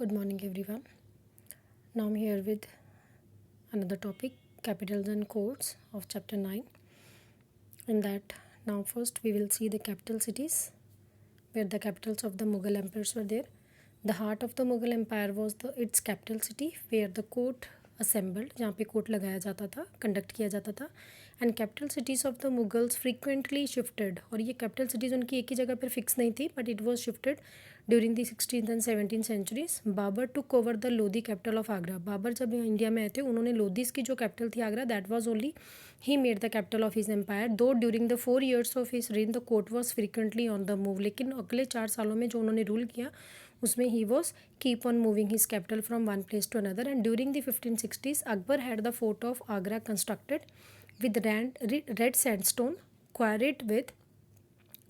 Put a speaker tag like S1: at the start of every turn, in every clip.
S1: Good morning, everyone. Now I'm here with another topic, capitals and codes of chapter 9. In that, now first we will see the capital cities, where the capitals of the Mughal emperors were there. The heart of the Mughal empire was its capital city, where the court assembled, जहाँ पे court लगाया जाता था, conduct किया जाता था. And capital cities of the Mughals frequently shifted, और ये कैपिटल सिटीज़ उनकी एक ही जगह पर फिक्स नहीं थी, but it was shifted during the 16th and 17th centuries. Babur to cover the Lodi capital of Agra. Babur जब इंडिया में आए थे, उन्होंने लोधीज की जो कैपिटल थी Agra, that was only he made the capital of his empire. Though during the 4 years of his reign the court was frequently on the move. लेकिन अगले 4 सालों में जो उन्होंने रूल किया, उसमें ही was keep on moving his capital from one place to another. And during the 1560s Akbar had the fort of Agra constructed with red sandstone quarried with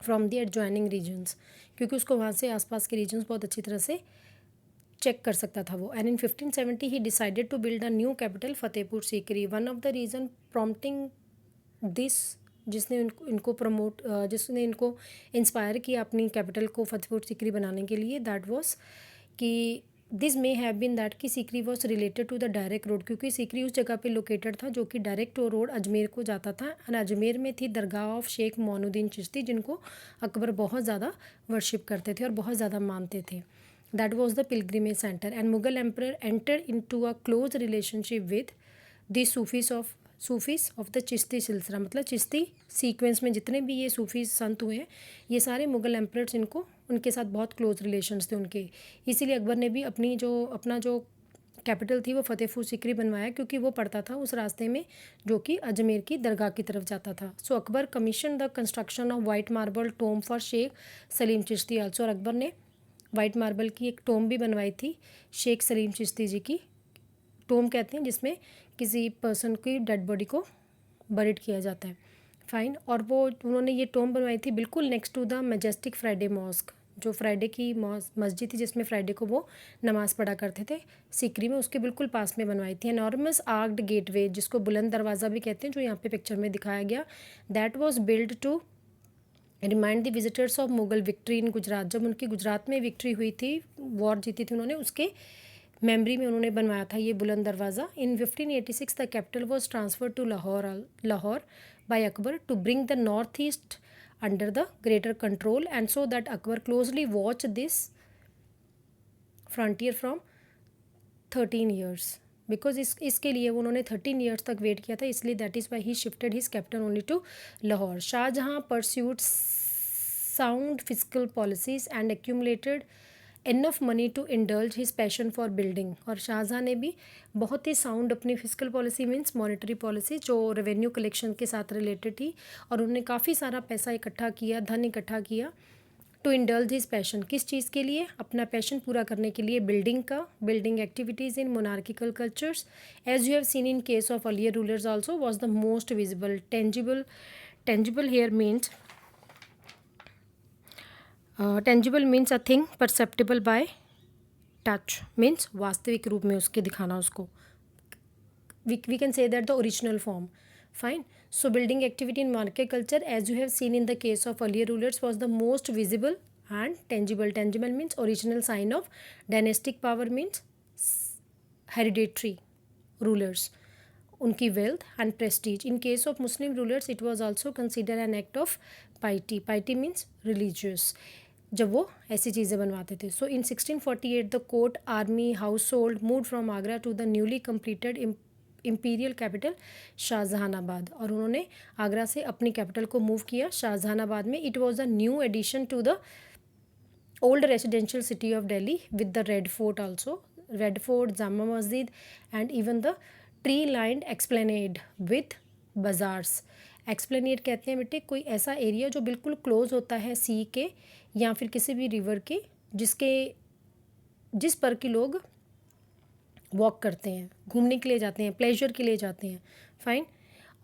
S1: from the adjoining regions, क्योंकि उसको वहाँ से आसपास के रीजन्स बहुत अच्छी तरह से चेक कर सकता था वो. And in 1570 he decided to build a new capital Fatehpur Sikri. One of the reason prompting this, जिसने इनको इंस्पायर किया अपनी कैपिटल को फतेहपुर सीकरी बनाने के लिए, दैट वाज कि this may have been that कि Sikri was related to the direct road, क्योंकि सीकरी उस जगह पे लोकेटेड था जो कि डायरेक्ट रोड अजमेर को जाता था. एंड अजमेर में थी दरगाह ऑफ शेख मोइनुद्दीन चिश्ती, जिनको अकबर बहुत ज़्यादा वर्शिप करते थे और बहुत ज़्यादा मानते थे. That was the pilgrimage centre. And Mughal emperor enter into a close relationship with the Sufis of the Chishti silsila. मतलब चिश्ती सीक्वेंस में जितने भी ये सूफी संत हुए हैं, ये सारे मुगल एम्परर्स उनके साथ बहुत क्लोज रिलेशंस थे उनके. इसीलिए अकबर ने भी अपना जो कैपिटल थी वो फतेहपुर सीकरी बनवाया, क्योंकि वो पड़ता था उस रास्ते में जो कि अजमेर की दरगाह की तरफ जाता था. So Akbar commission the construction of white marble tomb for Sheikh Salim Chishti also. और अकबर ने वाइट मार्बल की एक टोम भी बनवाई थी शेख सलीम चिश्ती जी की. टोम कहते हैं जिसमें किसी पर्सन की डेड बॉडी को बरिड किया जाता है. फाइन. और वो उन्होंने ये टोम बनवाई थी बिल्कुल next to the majestic Friday mosque, जो फ्राइडे की मस्जिद थी जिसमें फ्राइडे को वो नमाज़ पढ़ा करते थे सीकरी में, उसके बिल्कुल पास में बनवाई थी. एनॉर्मस आर्क्ड गेटवे, जिसको बुलंद दरवाज़ा भी कहते हैं, जो यहाँ पे पिक्चर में दिखाया गया, that was build to remind the visitors of Mughal victory in Gujarat. जब उनकी गुजरात में विक्ट्री हुई थी, वॉर जीती थी उन्होंने, उसके मेमरी में उन्होंने बनवाया था ये Buland Darwaza. In 1586 the capital was transfer to Lahore by Akbar to bring the north east under the greater control. And so that Akbar closely watch this frontier from 13 years, because इसके लिए उन्होंने 13 years तक वेट किया था, इसलिए that is why he shifted his capital only to Lahore. Shahjahan pursued sound physical policies and accumulated enough money to indulge his passion for building. और शाहजहाँ ने भी बहुत ही साउंड अपनी physical policy means monetary policy, जो रेवेन्यू कलेक्शन के साथ related थी, और उन्होंने काफ़ी सारा पैसा इकट्ठा किया, धन इकट्ठा किया टू इंडल्ज हिज पैशन. किस चीज़ के लिए? अपना पैशन पूरा करने के लिए, बिल्डिंग का. Building activities in monarchical cultures as you have seen in case of earlier rulers also was the most visible. Tangible here means tangible means a thing perceptible by touch, means वास्तविक रूप में उसके दिखाना उसको. we can say that the original form. Fine. So building activity in monarchical culture, as you have seen in the case of earlier rulers, was the most visible and tangible. Tangible means original sign of dynastic power, means hereditary rulers, उनकी wealth and prestige. In case of Muslim rulers, it was also considered an act of piety. Piety means religious, जब वो ऐसी चीज़ें बनवाते थे. So in 1648 the court army household move from Agra to the newly completed imperial capital Shahjahanabad. और उन्होंने आगरा से अपनी कैपिटल को मूव किया शाहजहानाबाद में. It was a new addition to the old residential city of Delhi with the Red Fort also. Red Fort, Jama Masjid and even the tree lined esplanade with bazaars. Esplanade कहते हैं बेटे कोई ऐसा एरिया जो बिल्कुल क्लोज होता है सी के या फिर किसी भी रिवर के, जिस पर कि लोग वॉक करते हैं, घूमने के लिए जाते हैं, प्लेजर के लिए जाते हैं. फाइन.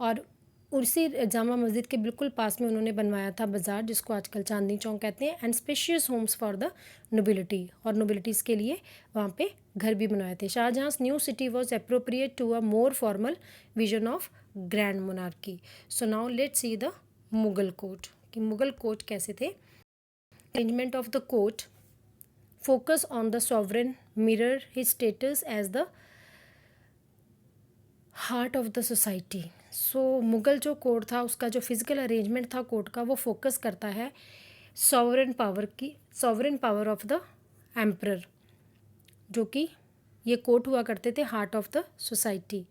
S1: और उसी जामा मस्जिद के बिल्कुल पास में उन्होंने बनवाया था बाज़ार, जिसको आजकल चांदनी चौक कहते हैं. And spacious Holmes for the nobility, और नोबिलिटीज़ के लिए वहाँ पे घर भी बनवाए थे. शाहजहाँस new city was appropriate to a more formal vision of grand monarchy. So now let's see the Mughal court, कि मुगल कोर्ट कैसे थे. Arrangement of the court focus on the sovereign, mirror his status as the heart of the society. So Mughal जो court था उसका जो physical arrangement था court का, वो फोकस करता है sovereign power of the emperor, जो कि ये कोर्ट हुआ करते थे heart of the society.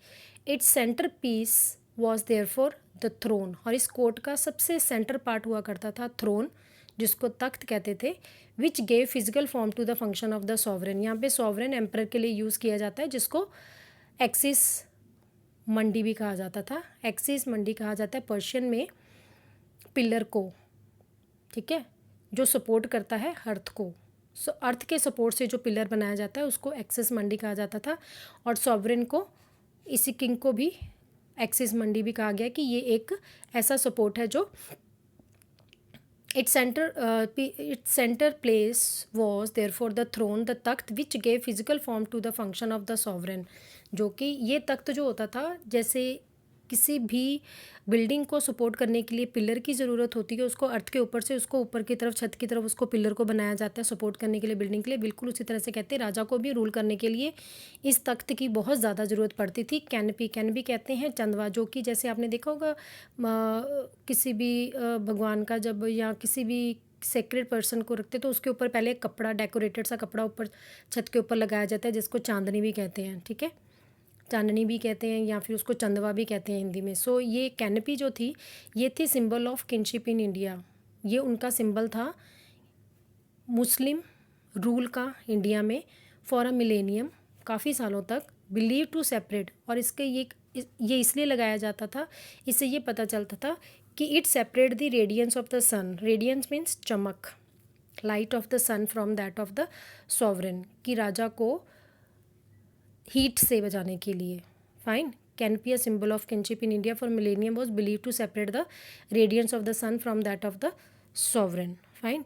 S1: Its centre piece was therefore the throne, और इस कोर्ट का सबसे सेंटर पार्ट हुआ करता था थ्रोन, जिसको तख्त कहते थे, which gave physical form to the function of the sovereign. यहाँ पे सॉवरेन एम्परर के लिए यूज़ किया जाता है, जिसको एक्सिस मंडी भी कहा जाता था. एक्सिस मंडी कहा जाता है पर्शियन में पिलर को, ठीक है, जो सपोर्ट करता है अर्थ को. सो अर्थ के सपोर्ट से जो पिलर बनाया जाता है उसको एक्सिस मंडी कहा जाता था. और सॉवरेन को, इसी किंग को भी एक्सिस मंडी भी कहा गया कि ये एक ऐसा सपोर्ट है जो its center place was therefore the throne, the Takht which gave physical form to the function of the sovereign. जो कि ये तख्त जो होता था, जैसे किसी भी बिल्डिंग को सपोर्ट करने के लिए पिलर की ज़रूरत होती है, उसको अर्थ के ऊपर से उसको ऊपर की तरफ छत की तरफ उसको पिलर को बनाया जाता है सपोर्ट करने के लिए बिल्डिंग के लिए. बिल्कुल उसी तरह से कहते हैं राजा को भी रूल करने के लिए इस तख्त की बहुत ज़्यादा ज़रूरत पड़ती थी. कैनपी कहते हैं चंदवा, जो कि जैसे आपने देखा होगा किसी भी भगवान का जब या किसी भी सेक्रेड पर्सन को रखते तो उसके ऊपर पहले एक कपड़ा, डेकोरेटेड सा कपड़ा ऊपर छत के ऊपर लगाया जाता है, जिसको चांदनी भी कहते हैं. ठीक है, चांदनी भी कहते हैं या फिर उसको चंदवा भी कहते हैं हिंदी में. सो ये कैनपी जो थी ये थी symbol of kinship in India. ये उनका सिंबल था मुस्लिम रूल का इंडिया में फॉर अ मिलेनियम, काफ़ी सालों तक, बिलीव टू सेपरेट. और इसके ये इसलिए लगाया जाता था, इससे ये पता चलता था कि it separate the radiance of the sun. Radiance means चमक, light of the sun from that of the sovereign, कि राजा को हीट से बचाने के लिए. Fine. Canopy a symbol of kinship in India for millennium was believe to separate the radiance of the sun from that of the sovereign. Fine.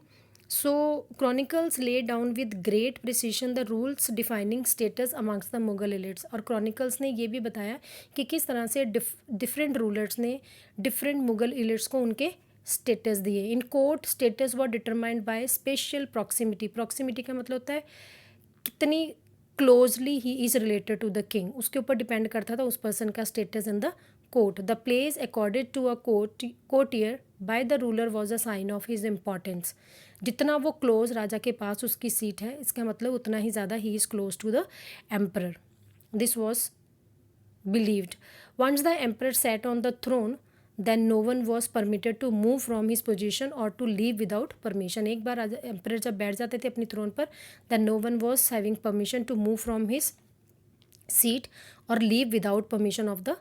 S1: So chronicles lay down with great precision the rules defining status amongst the Mughal elites. और chronicles ने ये भी बताया कि किस तरह से different rulers ने डिफरेंट मुगल एलिट्स को उनके स्टेटस दिए. In court status were determined by special proximity. Proximity का मतलब होता है कितनी क्लोजली ही is related to the king, उसके ऊपर डिपेंड करता था उस पर्सन का status in the court. The place accorded to a courtier by the ruler was a sign of his importance. जितना वो क्लोज राजा के पास उसकी सीट है, इसका मतलब उतना ही ज़्यादा ही is close to the emperor. This was believed. Once the emperor sat on the throne then no one was permitted to move from his position or to leave without permission. एक बार emperor जब बैठ जाते थे अपनी throne पर, then no one was having permission to move from his seat or leave without permission of the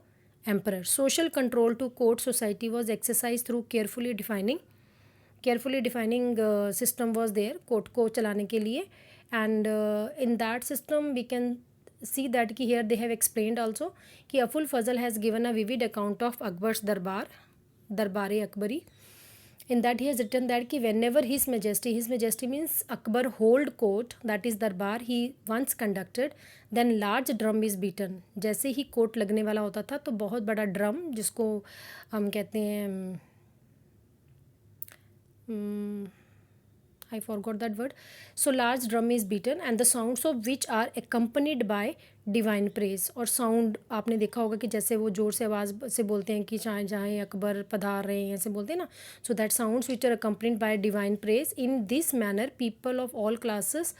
S1: emperor. Social control to court society was exercised through carefully defining system was there court को चलाने के लिए. and in that system we can see that कि here they have explained also कि awful Fazal has given a vivid account of Akbar's दरबार Akbari. in that he has written that कि whenever his majesty means Akbar hold court, that is दरबार, he once conducted, then large drum is beaten. जैसे ही court लगने वाला होता था तो बहुत बड़ा ड्रम, जिसको हम कहते हैं I forgot that word. So large drum is beaten and the sounds of which are accompanied by divine praise. और साउंड आपने देखा होगा कि जैसे वो ज़ोर से आवाज़ से बोलते हैं कि चाहे जहाँ अकबर पधार रहे हैं, ऐसे बोलते हैं ना. So that sounds which are accompanied by divine praise. In this manner people of all classes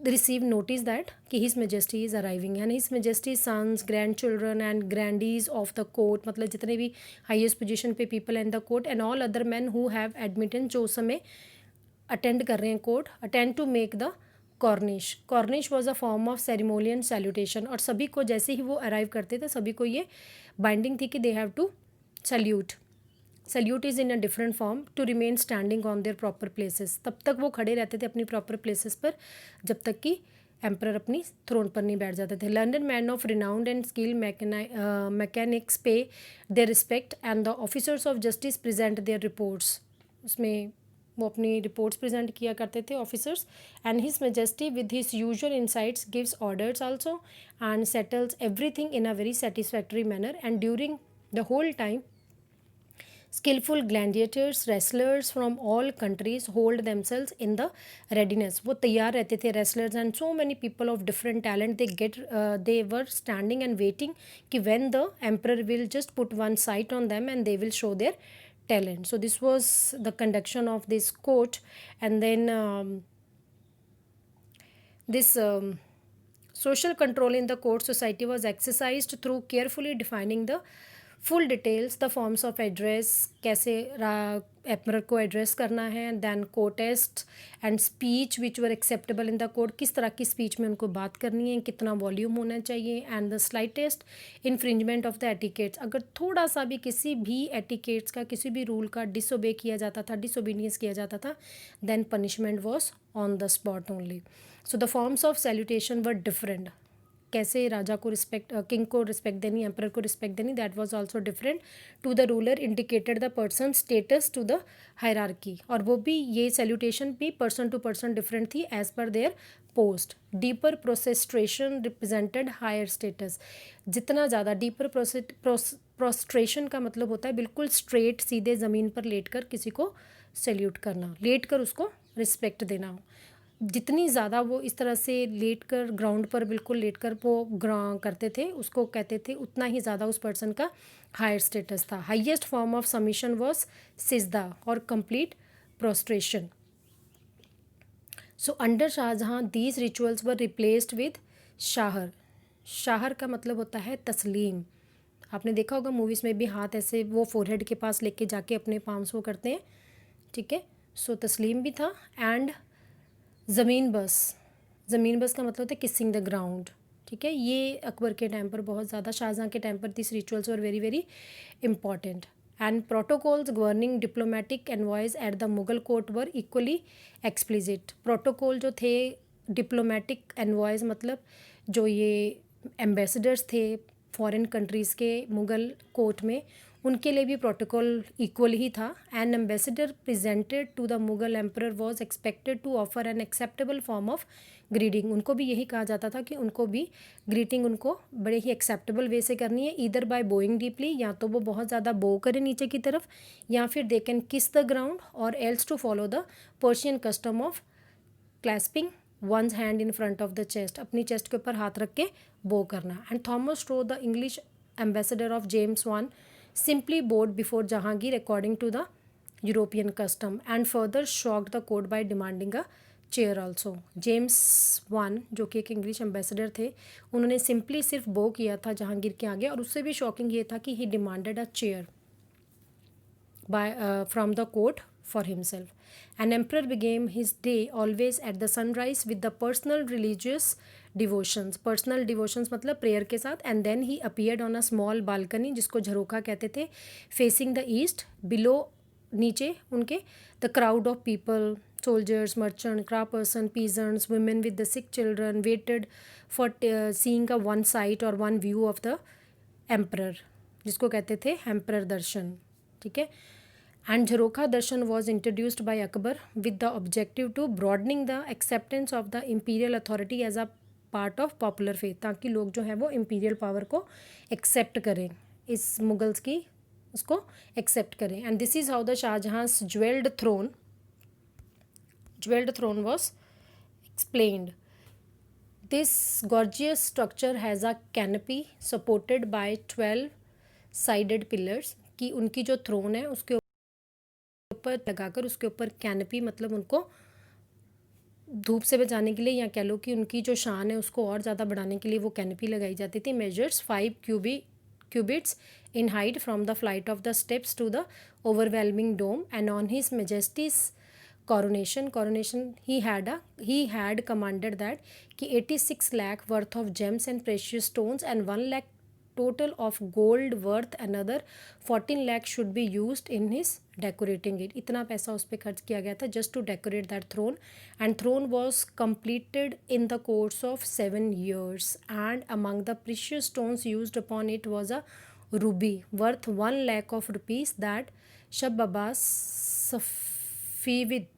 S1: receive notice that कि his majesty is arriving, and his majesty's sons, grandchildren and grandees of the court, मतलब जितने भी highest position पे people in the court and all other men who have admittance, जो उस समय attend कर रहे हैं court, attend to make the kornish. Kornish was a form of ceremonial salutation. और सभी को जैसे ही वो अराइव करते थे सभी को ये बाइंडिंग थी कि they have to salute. Salute is in a different form to remain standing on their proper places. तब तक वो खड़े रहते थे अपनी प्रॉपर प्लेसेस पर जब तक कि एम्परर अपनी थ्रोन पर नहीं बैठ जाते थे. Learned man of renowned and skill mechanics pay their respect and the officers of justice present their reports. उसमें वो अपनी रिपोर्ट्स प्रेजेंट किया करते थे officers. And his majesty with his usual insights gives orders also and settles everything in a very satisfactory manner. And during the whole time skillful gladiators, wrestlers from all countries hold themselves in the readiness. वो तैयार रहते थे wrestlers and so many people of different talent they were standing and waiting कि when the emperor will just put one sight on them and they will show their talent. So this was the conduction of this court, and then this social control in the court society was exercised through carefully defining the full details, the forms of address, कैसे emperor को address करना है, then कोटेस्ट and speech which were acceptable in the court, किस तरह की speech में उनको बात करनी है, कितना वॉल्यूम होना चाहिए, and the slightest infringement of the etiquettes, अगर थोड़ा सा भी किसी भी एटिकेट्स का, किसी भी रूल का डिसोबे किया जाता था, डिसोबीडियंस किया जाता था, then punishment was on the spot only. So the forms of salutation were different, कैसे राजा को रिस्पेक्ट, किंग को रिस्पेक्ट देनी, एम्परर को रिस्पेक्ट देनी, that was also different. To the ruler indicated the person status to the hierarchy, और वो भी ये सैल्यूटेशन भी पर्सन टू पर्सन डिफरेंट थी as per their post. Deeper prostration represented higher status, जितना ज़्यादा डीपर प्रोस्ट्रेशन का मतलब होता है बिल्कुल स्ट्रेट सीधे ज़मीन पर लेट कर किसी को सैल्यूट करना, लेट कर उसको रिस्पेक्ट देना. जितनी ज़्यादा वो इस तरह से लेट कर ग्राउंड पर बिल्कुल लेट कर वो करते थे, उसको कहते थे, उतना ही ज़्यादा उस पर्सन का हायर स्टेटस था. Highest form of submission was सिजदा और complete prostration. So under Shah Jahan these rituals were replaced with शाहर. शाहर का मतलब होता है तस्लीम. आपने देखा होगा मूवीज़ में भी हाथ ऐसे वो फोरहेड के पास लेके जाके अपने पाम्स वो करते हैं, ठीक है. सो तस्लीम भी था. एंड ज़मीन बस का मतलब होता है किसिंग द ग्राउंड, ठीक है. ये अकबर के टाइम पर बहुत ज़्यादा, शाहजहाँ के टाइम पर this rituals were very very important. And protocols governing diplomatic envoys at the Mughal court were equally explicit. Protocol जो थे डिप्लोमेटिक एनवॉयज मतलब जो ये एम्बेसडर्स थे फॉरेन कंट्रीज़ के मुगल कोर्ट में, उनके लिए भी प्रोटोकॉल इक्वल ही था. An ambassador presented to the Mughal emperor was expected to offer an acceptable form of greeting. उनको भी यही कहा जाता था कि उनको भी ग्रीटिंग उनको बड़े ही एक्सेप्टेबल वे से करनी है, ईदर बाय बोइंग डीपली, या तो वो बहुत ज़्यादा बो करें नीचे की तरफ, या फिर they can kiss the ground, और else to follow the Persian custom of clasping one's hand in front of the chest, अपनी चेस्ट के ऊपर हाथ रख के बो करना. एंड थॉमस स्ट्रो the English ambassador of James one simply bowed before Jahangir according to the European custom and further shocked the court by demanding a chair also. James one जो कि एक इंग्लिश एम्बेसडर थे, उन्होंने simply सिर्फ बो किया था जहांगीर के आगे, और उससे भी शॉकिंग ये था कि he demanded a chair by from the court for himself. An emperor began his day always at the sunrise with the personal religious devotions मतलब प्रेयर के साथ. And then he appeared on a small balcony जिसको झरोखा कहते थे, facing the east. below नीचे उनके the crowd of people, soldiers, merchant, craftsperson, peasants, women with the sick children waited for seeing a one sight or one view of the emperor जिसको कहते थे emperor दर्शन, ठीक है. And Jharokha Darshan was introduced by Akbar with the objective to broadening the acceptance of the imperial authority as a part of popular faith, ताकि लोग जो है वो imperial power को accept करें, इस मुगल्स की उसको accept करें. And this is how the Shahjahan's jeweled throne was explained. This gorgeous structure has a canopy supported by 12 sided pillars, कि उनकी जो throne है उसके ऊपर लगाकर उसके ऊपर कैनपी मतलब उनको धूप से बचाने के लिए, या कह लो कि उनकी जो शान है उसको और ज़्यादा बढ़ाने के लिए वो कैनपी लगाई जाती थी. Measures 5 cubits in height from the flight of the steps to the overwhelming dome. And on his majesty's coronation he had commanded that कि 86 lakh worth of gems and precious stones and 1 lakh total of gold worth another 14 lakh should be used in his decorating it. इतना पैसा उस पर खर्च किया गया था just to decorate that throne. And throne was completed in the course of 7 years. And among the precious stones used upon it was a ruby worth 1 lakh of rupees that Shah Abbas Safavid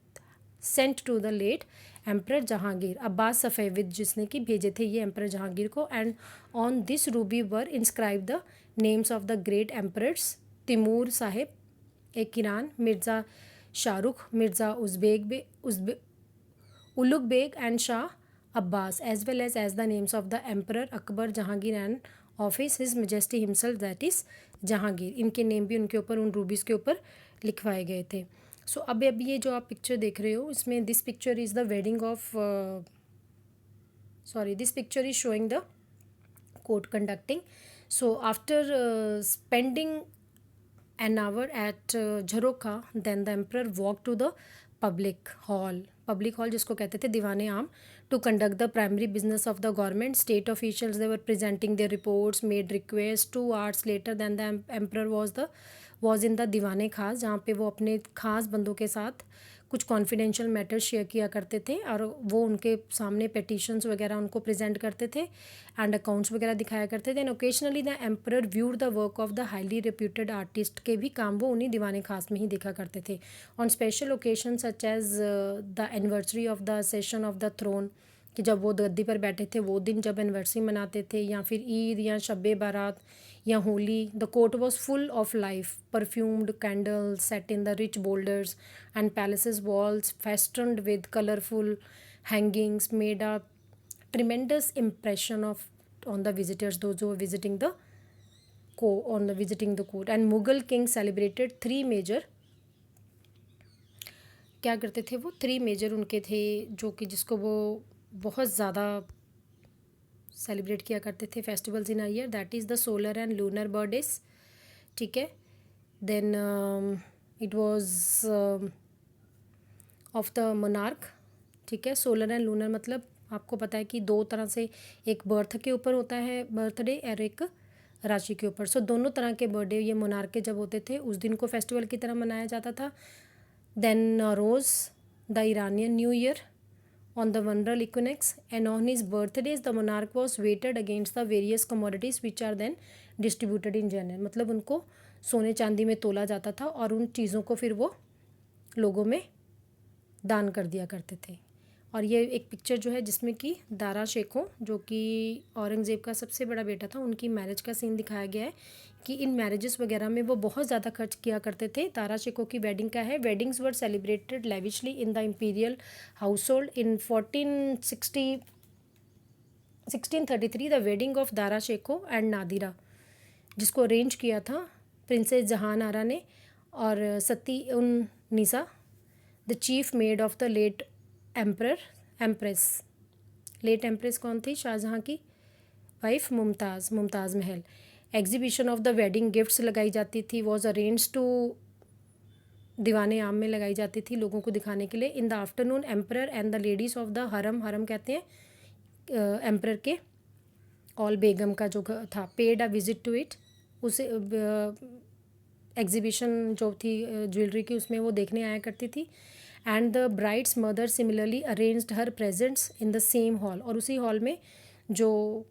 S1: sent to the late emperor Jahangir. Abbas Safavid जिसने कि भेजे थे ये emperor Jahangir को. And on this ruby were inscribe the names of the great emperors Timur Sahib, एक ईरान, Mirza Shahrukh, Mirza Ulugh Beg and Shah Abbas, as well as the names of the emperor Akbar, Jahangir and office his majesty himself that is Jahangir. इनके name भी उनके ऊपर उन rubies के ऊपर लिखवाए गए थे। सो अब ये जो आप पिक्चर देख रहे हो, इसमें this picture is the wedding of this picture is showing the court conducting. So after spending an hour at Jharokha, then the emperor walked to the public hall जिसको कहते थे दीवाने आम, to conduct the primary business of the government. State officials, they were presenting their reports, made requests. 2 hours later, then the emperor was in the दीवाने खास, जहाँ पे वो अपने खास बंदों के साथ कुछ कॉन्फिडेंशियल मैटर्स शेयर किया करते थे और वो उनके सामने पेटिशंस वगैरह उनको प्रेजेंट करते थे एंड अकाउंट्स वगैरह दिखाया करते थे। And occasionally the emperor viewed the work of the highly reputed artist के भी काम वो उन्हीं दीवाने खास में ही देखा करते थे। On special occasion such as the anniversary of the session of the throne, कि जब वो गद्दी पर बैठे थे वो दिन जब एनिवर्सरी मनाते थे, या फिर ईद या शब बारात या Holi, the court was full of life, perfumed candles set in the rich boulders and palaces walls festooned with colourful hangings made a tremendous impression of on the visitors, those who were visiting the court. And Mughal king celebrated three major, क्या करते थे वो, 3 major उनके थे जो कि जिसको वो बहुत ज़्यादा सेलिब्रेट किया करते थे festivals in a year, that is the solar and lunar birthdays. ठीक है, then it was of the monarch. ठीक है, सोलर एंड लूनर मतलब आपको पता है कि 2 तरह से, एक बर्थ के ऊपर होता है बर्थडे और एक राशि के ऊपर। सो दोनों तरह के बर्थडे ये मोनार्क के जब होते थे उस दिन को फेस्टिवल की तरह मनाया जाता था। Then Nowruz, the Iranian new year on the vernal equinox, and on his birthdays the monarch was weighted against the various commodities which are then distributed in general। मतलब उनको सोने चांदी में तोला जाता था और उन चीज़ों को फिर वो लोगों में दान कर दिया करते थे। और ये एक पिक्चर जो है जिसमें कि दारा शेखों, जो कि औरंगज़ेब का सबसे बड़ा बेटा था, उनकी मैरिज का सीन दिखाया गया है कि इन मैरिजेस वगैरह में वो बहुत ज़्यादा खर्च किया करते थे। दारा शेखों की वेडिंग का है, weddings were celebrated lavishly in the imperial household. In 1633 the wedding of Dara Shikoh and Nadira, जिसको अरेंज किया था प्रिंसेस जहान आरा ने और Sati un Nisa, the chief maid of the late empress. Late empress कौन थी? शाहजहाँ की wife Mumtaz Mahal. Exhibition of the wedding gifts लगाई जाती थी, वॉज अरेंज टू दीवाने आम में लगाई जाती थी लोगों को दिखाने के लिए। In the afternoon emperor and the ladies of the हरम कहते हैं एम्परर के, ऑल बेगम का जो था, paid a visit to it, उसे एग्जीबिशन जो थी ज्वेलरी की उसमें वो देखने आया करती थी। And the brides mother similarly arranged her presents in the same hall, और उसी हॉल में जो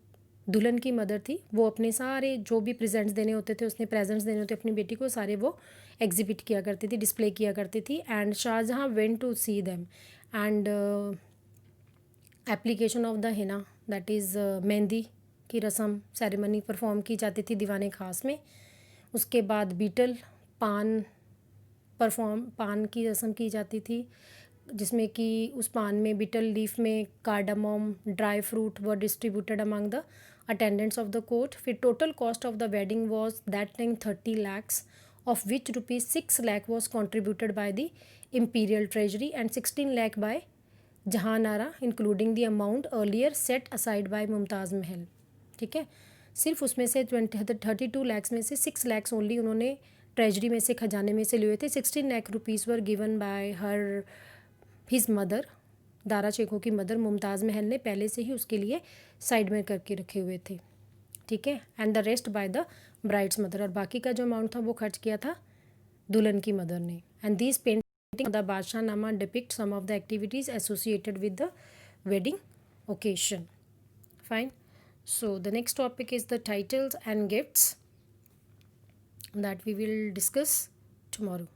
S1: दुल्हन की मदर थी वो अपने सारे जो भी प्रेजेंट्स देने होते थे, उसने प्रेजेंट्स देने होते अपनी बेटी को, सारे वो एग्जिबिट किया करती थी, डिस्प्ले किया करती थी। And Shahjahan went to see them and application of the henna, that is mehndi की रस्म सेरेमनी परफॉर्म की जाती थी दीवाने खास में। उसके बाद बीटल पान की रस्म की जाती थी, जिसमें कि उस पान में बीटल लीफ में cardamom dry fruit were distributed among the attendants of the court. फिर total cost of the wedding was that time 30 lakhs, of which rupees 6 lakh was contributed by the imperial treasury and 16 lakh by Jahanara, including the amount earlier set aside by Mumtaz Mahal. ठीक है, सिर्फ उसमें से 32 lakhs में से 6 lakhs only उन्होंने treasury में से, खजाने में से लिए थे। 16 lakh rupees were given by his mother, Dara Shikoh की मदर मुमताज़ महल ने पहले से ही उसके लिए साइड में करके रखे हुए थे। ठीक है, and the rest by the brides mother, और बाकी का जो अमाउंट था वो खर्च किया था दुल्हन की मदर ने। And these painting the Badshahnama depict some of the activities associated with the wedding occasion. Fine, so the next topic is the titles and gifts that we will discuss tomorrow.